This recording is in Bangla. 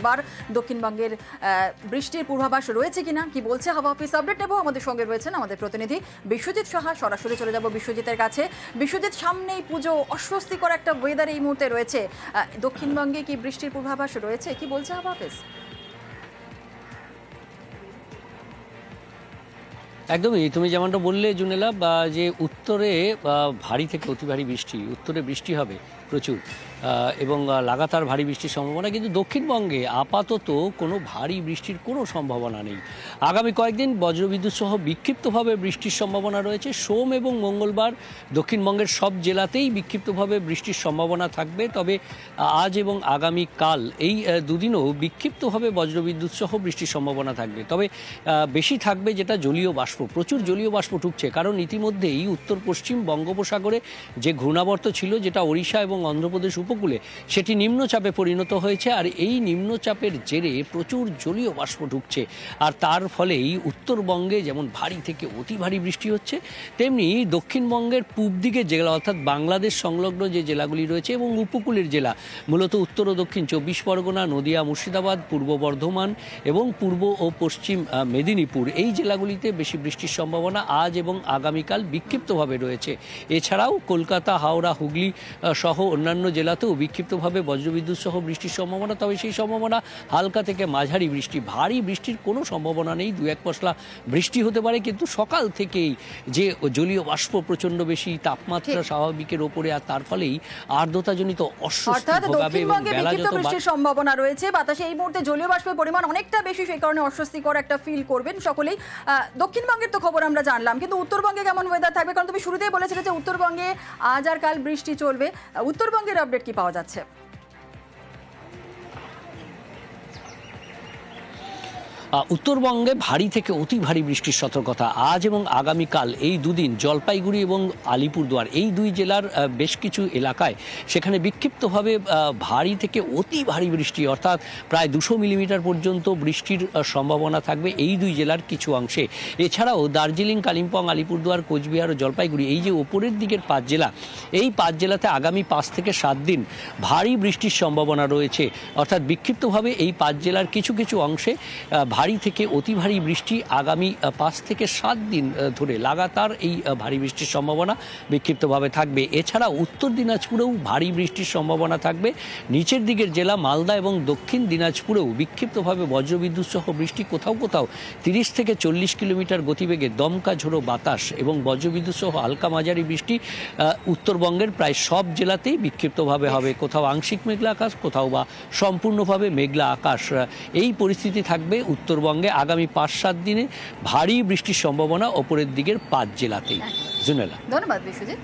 এবার দক্ষিণবঙ্গের বৃষ্টির পূর্বাভাস রয়েছে কিনা কি বলছে হাওয়া অফিস আপডেট নেব। আমাদের সঙ্গে রয়েছেন আমাদের প্রতিনিধি বিশ্বজিৎ সাহা। সরাসরি চলে যাব বিশ্বজিতের কাছে। বিশ্বজিৎ, সামনেই পুজো, অস্বস্তিকর একটা ওয়েদার এই মুহূর্তে রয়েছে। দক্ষিণবঙ্গে কি বৃষ্টির পূর্বাভাস রয়েছে, কি বলছে হাওয়া অফিস? একদমই, তুমি যেমনটা বললে জুনেলা, যে উত্তরে ভারী থেকে অতি ভারী বৃষ্টি, উত্তরে বৃষ্টি হবে প্রচুর এবং লাগাতার ভারী বৃষ্টির সম্ভাবনা, কিন্তু দক্ষিণবঙ্গে আপাতত কোনো ভারী বৃষ্টির কোনো সম্ভাবনা নেই। আগামী কয়েকদিন বজ্রবিদ্যুৎ সহ বিক্ষিপ্তভাবে বৃষ্টির সম্ভাবনা রয়েছে। সোম এবং মঙ্গলবার দক্ষিণবঙ্গের সব জেলাতেই বিক্ষিপ্তভাবে বৃষ্টির সম্ভাবনা থাকবে। তবে আজ এবং আগামীকাল এই দুদিনও বিক্ষিপ্তভাবে বজ্রবিদ্যুৎ সহ বৃষ্টির সম্ভাবনা থাকবে। তবে বেশি থাকবে যেটা জলীয় বাষ্প, প্রচুর জলীয় বাষ্প ঢুকছে, কারণ ইতিমধ্যেই উত্তর পশ্চিম বঙ্গোপসাগরে যে ঘূর্ণাবর্ত ছিল, যেটা ওড়িশা এবং অন্ধ্রপ্রদেশ উপকূলে, সেটি নিম্নচাপে পরিণত হয়েছে। আর এই নিম্নচাপের জেরে প্রচুর জলীয় বাষ্প ঢুকছে, আর তার ফলেই উত্তরবঙ্গে যেমন ভারী থেকে অতি ভারী বৃষ্টি হচ্ছে, তেমনি দক্ষিণবঙ্গের পূব দিকের জেলা অর্থাৎ বাংলাদেশ সংলগ্ন যে জেলাগুলি রয়েছে এবং উপকূলের জেলা, মূলত উত্তর ও দক্ষিণ 24 পরগনা, নদিয়া, মুর্শিদাবাদ, পূর্ব বর্ধমান এবং পূর্ব ও পশ্চিম মেদিনীপুর, এই জেলাগুলিতে বেশি বৃষ্টির সম্ভাবনা আজ এবং আগামীকাল বিক্ষিপ্তভাবে রয়েছে। এছাড়াও কলকাতা, হাওড়া, হুগলি সহ অন্যান্য জেলাতেও বিক্ষিপ্তভাবে বজ্রবিদ্যুৎ সহ বৃষ্টির সম্ভাবনা। তবে সেই সম্ভাবনা হালকা থেকে মাঝারি বৃষ্টি, ভারী বৃষ্টির কোনো সম্ভাবনা নেই। দু এক পশলা বৃষ্টি হতে পারে, কিন্তু সকাল থেকেই যে জলীয় বাষ্প প্রচণ্ড বেশি, তাপমাত্রা স্বাভাবিকের ওপরে, আর তার ফলেই আর্দ্রতাজনিত অস্বস্তি ভোগাবে এবং বেলা যত বৃষ্টির সম্ভাবনা রয়েছে। বাতাসে এই মুহূর্তে জলীয় বাষ্পের পরিমাণ অনেকটা বেশি, সেই কারণে অস্বস্তিকর একটা ফিল করবেন সকলেই। দক্ষিণবঙ্গের তো খবর আমরা জানলাম, কিন্তু উত্তরবঙ্গে কেমন ওয়েদার থাকবে? কারণ তুমি শুরুতেই বলেছিলে যে উত্তরবঙ্গে আজ আর কাল বৃষ্টি চলবে। উত্তরবঙ্গের আপডেট কি পাওয়া যাচ্ছে? উত্তরবঙ্গে ভারী থেকে অতি ভারী বৃষ্টির সতর্কতা আজ এবং আগামীকাল এই দুদিন। জলপাইগুড়ি এবং আলিপুরদুয়ার এই দুই জেলার বেশ কিছু এলাকায় সেখানে বিক্ষিপ্তভাবে ভারী থেকে অতি ভারী বৃষ্টি, অর্থাৎ প্রায় 200 মিলিমিটার পর্যন্ত বৃষ্টির সম্ভাবনা থাকবে এই দুই জেলার কিছু অংশে। এছাড়াও দার্জিলিং, কালিম্পং, আলিপুরদুয়ার, কোচবিহার ও জলপাইগুড়ি, এই যে ওপরের দিকের 5 জেলা, এই 5 জেলাতে আগামী 5 থেকে 7 দিন ভারী বৃষ্টির সম্ভাবনা রয়েছে। অর্থাৎ বিক্ষিপ্তভাবে এই 5 জেলার কিছু কিছু অংশে ভারী থেকে অতি ভারী বৃষ্টি আগামী 5 থেকে 7 দিন ধরে লাগাতার এই ভারী বৃষ্টির সম্ভাবনা বিক্ষিপ্তভাবে থাকবে। এছাড়া উত্তর দিনাজপুরেও ভারী বৃষ্টির সম্ভাবনা থাকবে। নিচের দিকের জেলা মালদা এবং দক্ষিণ দিনাজপুরেও বিক্ষিপ্তভাবে বজ্রবিদ্যুৎ সহ বৃষ্টি, কোথাও কোথাও 30 থেকে 40 কিলোমিটার গতিবেগে দমকা ঝোড়ো বাতাস এবং বজ্রবিদ্যুৎ সহ হালকা মাঝারি বৃষ্টি উত্তরবঙ্গের প্রায় সব জেলাতেই বিক্ষিপ্তভাবে হবে। কোথাও আংশিক মেঘলা আকাশ, কোথাও বা সম্পূর্ণভাবে মেঘলা আকাশ, এই পরিস্থিতি থাকবে উত্তরবঙ্গে আগামী 5-7 দিনে। ভারী বৃষ্টির সম্ভাবনা ওপরের দিকের 5 জেলাতেই। জুনেলা, ধন্যবাদ বিশ্বজিৎ।